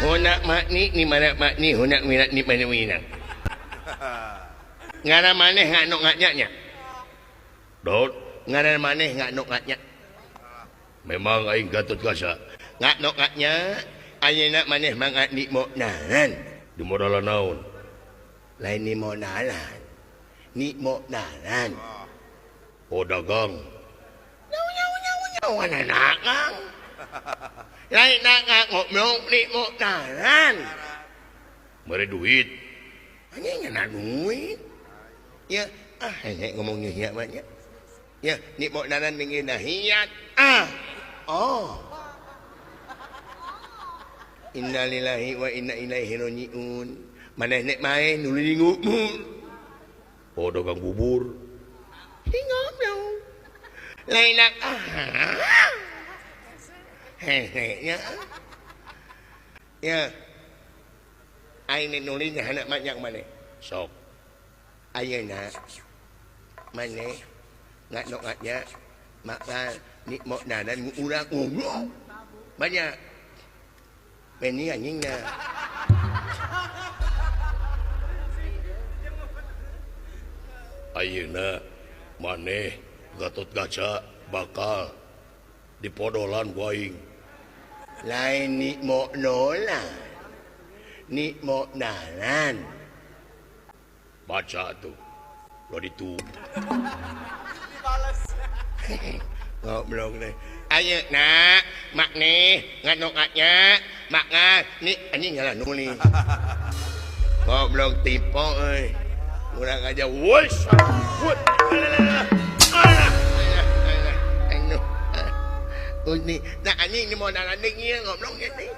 Honak makni ni mana makni honak minat ni mana minat. Ngana maneh nganok ngaknya. Dot, ngana maneh nganok ngaknya. Memang aing Gatot Kaca. Nganok ngaknya ayeuna maneh mangat ni monalan. Di modalan naon? Lain ni monalan. Ni monalan. Oh dagang. Nyaw nagang. Lain nagang ngomong ni monalan. Mere duit. Hanya ngana duit. Ya, hanya ngomongnya hiat banyak. Ya, ni monalan dengan hiat. Oh. Innalillahi wa inna ilaihi rajiun. Maneh nek main nuli ngumur. Oh, dagang bubur. Tingop dong. Lain nak hehe ya. Ya. Aing nulis anak banyak maneh. Sok. Ayeuna maneh ngadok ngadnya maka nikmok dan urang ngomong banyak ini anjingnya ayeuna maneh Gatot Kaca bakal dipodolan ku aing lain nikmok nolan nikmok nalan baca tuh lo itu ngobrol deh ayo nak mak nih nganok ngaknya mak ngan nih anjing ngalah nulis ngobrol tipe kurang aja wush ini nah anjing ini mau nalan dingin ngobrol gitu